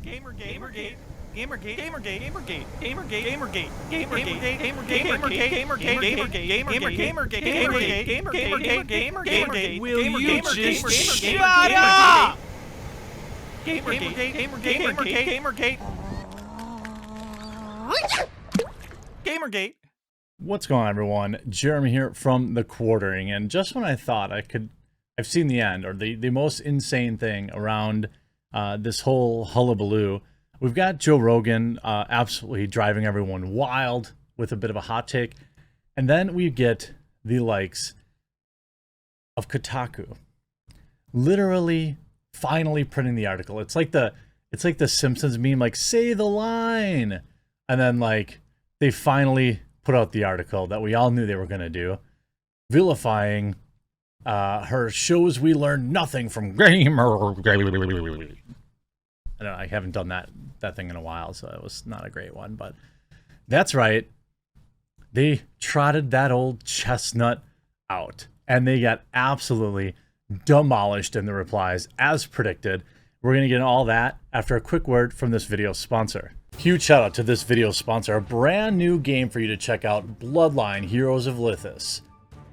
Will you just shut up? Gamergate. What's going on, everyone? Jeremy here from The Quartering, and just when I thought I've seen the end, or the most insane thing around this whole hullabaloo, we've got Joe Rogan absolutely driving everyone wild with a bit of a hot take, and then we get the likes of Kotaku literally finally printing the article. It's like the Simpsons meme, like, say the line, and then like they finally put out the article that we all knew they were going to do, vilifying her shows we learned nothing from gamer. I don't know, I haven't done that thing in a while, so it was not a great one, but that's right. They trotted that old chestnut out, and they got absolutely demolished in the replies, as predicted. We're going to get into all that after a quick word from this video sponsor. Huge shout out to this video sponsor, a brand new game for you to check out, Bloodline Heroes of Lithis.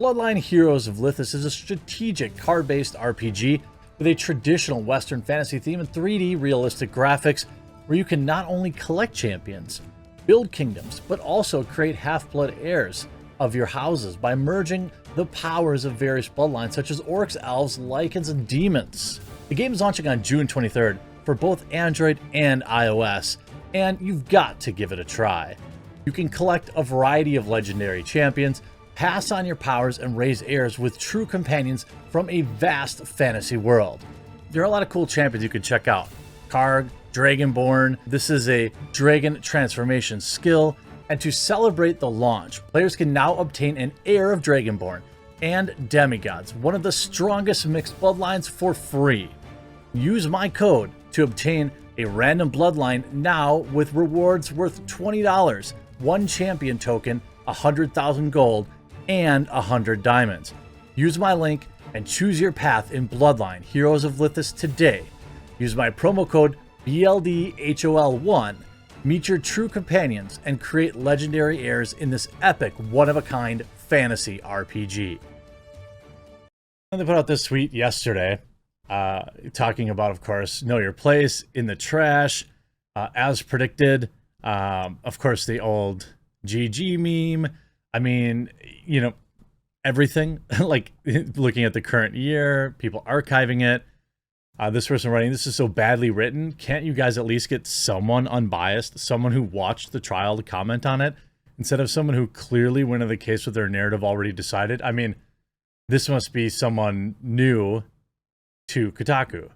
Bloodline Heroes of Lithis is a strategic card-based RPG with a traditional Western fantasy theme and 3D realistic graphics, where you can not only collect champions, build kingdoms, but also create half-blood heirs of your houses by merging the powers of various bloodlines such as orcs, elves, lycans, and demons. The game is launching on June 23rd for both Android and iOS, and you've got to give it a try. You can collect a variety of legendary champions, pass on your powers, and raise heirs with true companions from a vast fantasy world. There are a lot of cool champions you can check out. Karg, Dragonborn. This is a dragon transformation skill, and to celebrate the launch, players can now obtain an heir of Dragonborn and demigods, one of the strongest mixed bloodlines, for free. Use my code to obtain a random bloodline now with rewards worth $20, 1 champion token, 100,000 gold, and 100 diamonds. Use my link and choose your path in Bloodline Heroes of Lithis today. Use my promo code BLDHOL1. Meet your true companions and create legendary heirs in this epic, one-of-a-kind fantasy RPG. And they put out this tweet yesterday, talking about, of course, know your place in the trash, as predicted. Of course, the old GG meme. I mean, you know, everything, like looking at the current year, people archiving it. This person writing, this is so badly written. Can't you guys at least get someone unbiased, someone who watched the trial to comment on it, instead of someone who clearly went into the case with their narrative already decided? I mean, this must be someone new to Kotaku.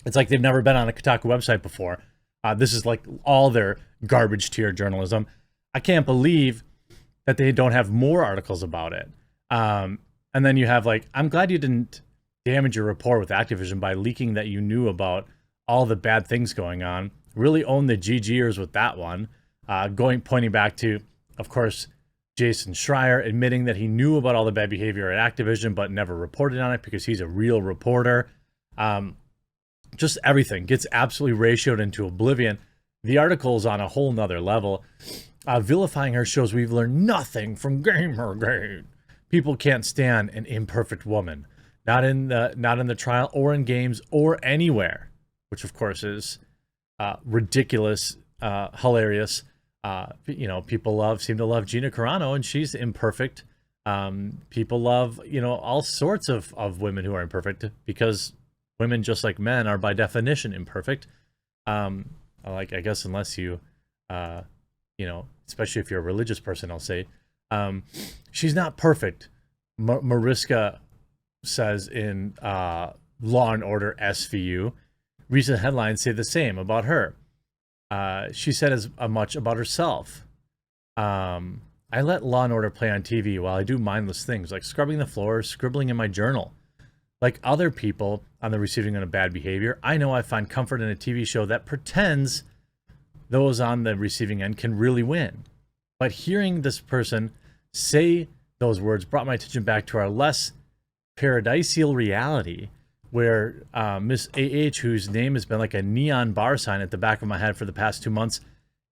It's like they've never been on a Kotaku website before. This is like all their garbage tier journalism. I can't believe that they don't have more articles about it. And then you have like, I'm glad you didn't damage your rapport with Activision by leaking that you knew about all the bad things going on. Really own the GGers with that one. Pointing back to, of course, Jason Schreier admitting that he knew about all the bad behavior at Activision but never reported on it because he's a real reporter. Just everything gets absolutely ratioed into oblivion. The article's on a whole nother level. Vilifying her shows we've learned nothing from Gamergate. People can't stand an imperfect woman. Not in the trial or in games or anywhere, which of course is ridiculous, hilarious. You know, people seem to love Gina Carano, and she's imperfect. People love, you know, all sorts of women who are imperfect, because women, just like men, are by definition imperfect. Like, I guess unless you, you know, especially if you're a religious person, I'll say, she's not perfect. Mariska says in Law and Order SVU. Recent headlines say the same about her. She said as much about herself. I let Law and Order play on TV while I do mindless things like scrubbing the floor, scribbling in my journal. Like other people on the receiving end of bad behavior, I know I find comfort in a TV show that pretends those on the receiving end can really win. But hearing this person say those words brought my attention back to our less paradisial reality, where Miss AH, whose name has been like a neon bar sign at the back of my head for the past 2 months,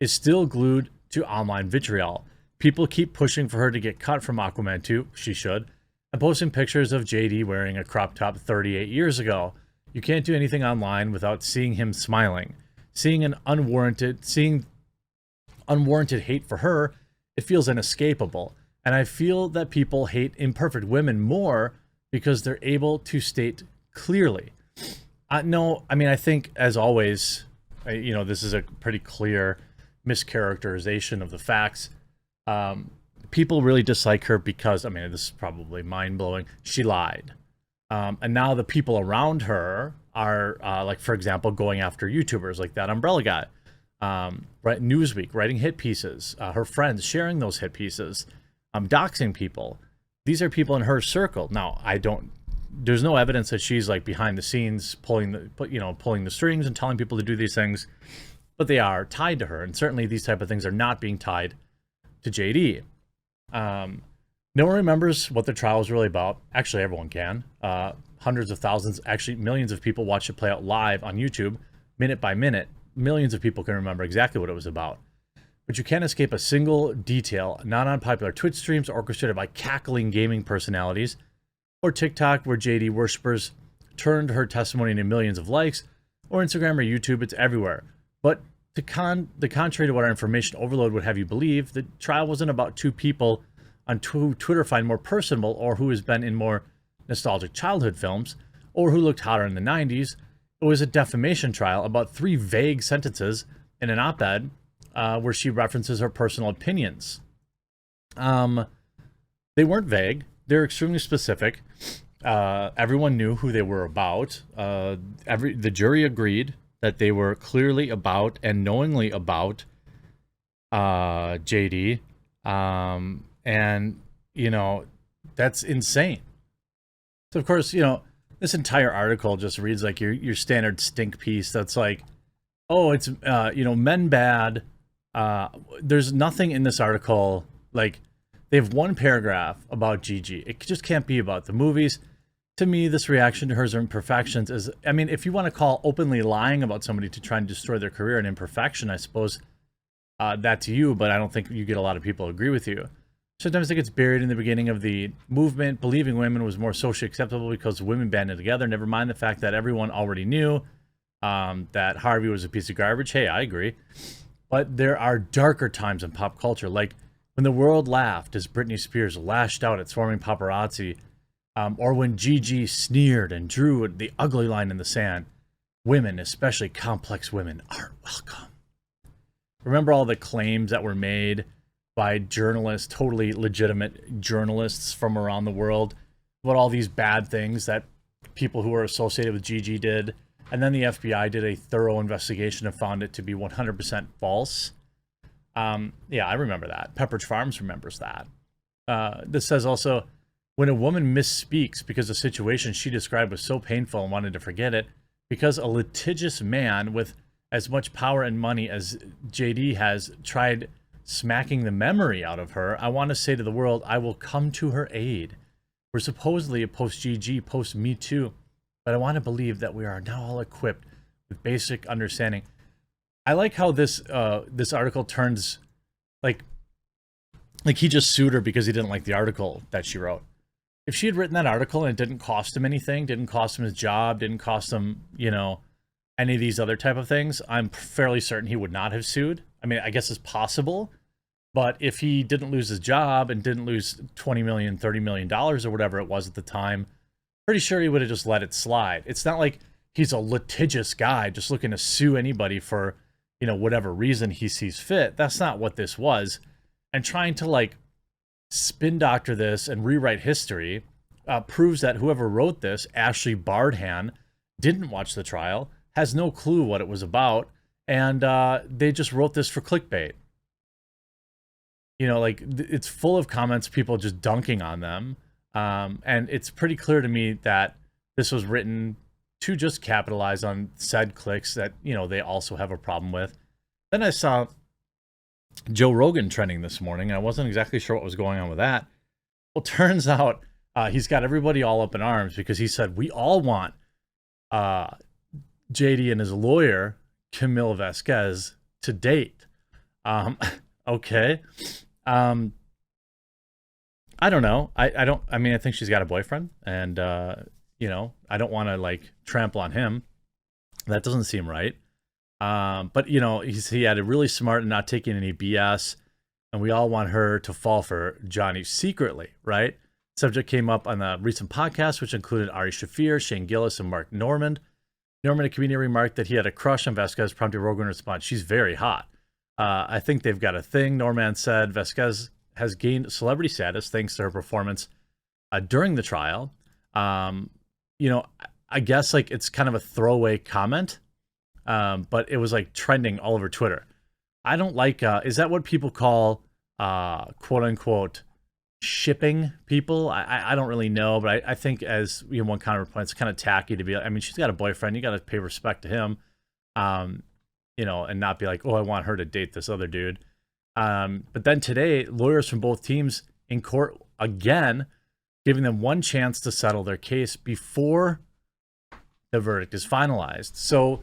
is still glued to online vitriol. People keep pushing for her to get cut from Aquaman 2, she should, and posting pictures of JD wearing a crop top 38 years ago. You can't do anything online without seeing him smiling. Seeing unwarranted hate for her, it feels inescapable. And I feel that people hate imperfect women more because they're able to state clearly. No, I mean, I think, as always, this is a pretty clear mischaracterization of the facts. People really dislike her because, I mean, this is probably mind-blowing, she lied. And now the people around her are, like, for example, going after YouTubers like that Umbrella guy. Right, Newsweek, writing hit pieces, her friends sharing those hit pieces, doxing people. These are people in her circle. Now, there's no evidence that she's like behind the scenes pulling the strings and telling people to do these things, but they are tied to her. And certainly these type of things are not being tied to JD. No one remembers what the trial was really about. Actually, everyone can. Hundreds of thousands, actually millions of people watched it play out live on YouTube, minute by minute. Millions of people can remember exactly what it was about. But you can't escape a single detail, not on popular Twitch streams orchestrated by cackling gaming personalities, or TikTok where JD worshippers turned her testimony into millions of likes, or Instagram or YouTube, it's everywhere. But the contrary to what our information overload would have you believe, the trial wasn't about two people on who Twitter find more personable, or who has been in more nostalgic childhood films, or who looked hotter in the 90s. It was a defamation trial about 3 vague sentences in an op-ed where she references her personal opinions. They weren't vague. They're extremely specific. Everyone knew who they were about. The jury agreed that they were clearly about and knowingly about JD. And, that's insane. So, of course, this entire article just reads like your standard stink piece that's like, oh, it's, men bad. There's nothing in this article, like, they have one paragraph about Gigi. It just can't be about the movies. To me, this reaction to her imperfections is, I mean, if you want to call openly lying about somebody to try and destroy their career an imperfection, I suppose that's you, but I don't think you get a lot of people who agree with you. Sometimes it gets buried in the beginning of the movement. Believing women was more socially acceptable because women banded together. Never mind the fact that everyone already knew that Harvey was a piece of garbage. Hey, I agree. But there are darker times in pop culture, like when the world laughed as Britney Spears lashed out at swarming paparazzi, or when Gigi sneered and drew the ugly line in the sand. Women, especially complex women, aren't welcome. Remember all the claims that were made by journalists, totally legitimate journalists from around the world, about all these bad things that people who were associated with Gigi did. And then the FBI did a thorough investigation and found it to be 100% false. Yeah, I remember that. Pepperidge Farms remembers that. This says also, when a woman misspeaks because the situation she described was so painful and wanted to forget it, because a litigious man with as much power and money as JD has tried smacking the memory out of her, I want to say to the world, I will come to her aid. We're supposedly a post-GG, post-Me Too, but I want to believe that we are now all equipped with basic understanding. I like how this article turns, like he just sued her because he didn't like the article that she wrote. If she had written that article and it didn't cost him anything, didn't cost him his job, didn't cost him, any of these other type of things, I'm fairly certain he would not have sued. I mean, I guess it's possible, but if he didn't lose his job and didn't lose $20 million, $30 million or whatever it was at the time, pretty sure he would have just let it slide. It's not like he's a litigious guy just looking to sue anybody for, whatever reason he sees fit. That's not what this was. And trying to spin doctor this and rewrite history proves that whoever wrote this, Ashley Bardhan, didn't watch the trial, has no clue what it was about, and they just wrote this for clickbait. It's full of comments, people just dunking on them, and it's pretty clear to me that this was written to just capitalize on said clicks that, they also have a problem with. Then I saw Joe Rogan trending this morning. I wasn't exactly sure what was going on with that. Well, turns out he's got everybody all up in arms because he said, we all want JD and his lawyer, Camille Vasquez, to date. Okay. I don't know. I mean, I think she's got a boyfriend, and you know, I don't want to like trample on him. That doesn't seem right. But you know, he had a really smart and not taking any BS, and we all want her to fall for Johnny secretly, right? Subject came up on the recent podcast, which included Ari Shaffir, Shane Gillis, and Mark Normand. Normand, a comedian, remarked that he had a crush on Vasquez, prompting Rogan response, "She's very hot." I think they've got a thing. Normand said Vasquez has gained celebrity status thanks to her performance during the trial. You know, I guess like it's kind of a throwaway comment, but it was like trending all over Twitter. I don't like, is that what people call, quote unquote, shipping people? I don't really know, but I think as you know, one counterpoint, it's kind of tacky to be, I mean, she's got a boyfriend, you got to pay respect to him, you know, and not be like, oh, I want her to date this other dude. But then today, lawyers from both teams in court again, giving them one chance to settle their case before the verdict is finalized. So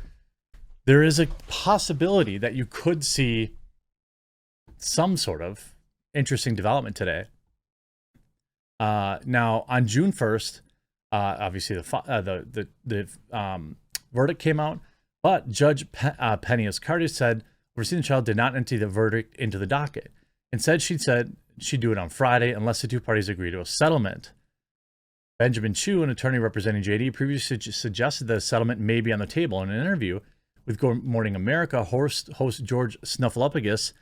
there is a possibility that you could see some sort of interesting development today. Now on June 1st, obviously the verdict came out, but Judge Penny Escardi said overseeing the trial did not enter the verdict into the docket. Instead, she said she'd do it on Friday unless the two parties agree to a settlement. Benjamin Chu, an attorney representing JD, previously suggested that a settlement may be on the table. In an interview with Good Morning America host George Snuffleupagus,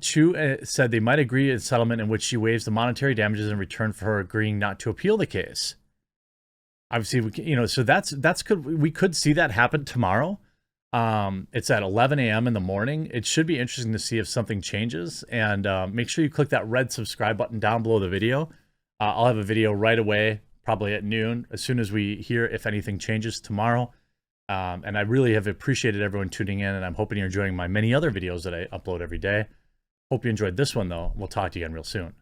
Chu said they might agree to a settlement in which she waives the monetary damages in return for her agreeing not to appeal the case. Obviously, you know, so we could see that happen tomorrow. It's at 11 a.m. in the morning. It should be interesting to see if something changes, and make sure you click that red subscribe button down below the video. I'll have a video right away, probably at noon, as soon as we hear if anything changes tomorrow. And I really have appreciated everyone tuning in, and I'm hoping you're enjoying my many other videos that I upload every day. Hope you enjoyed this one, though. We'll talk to you again real soon.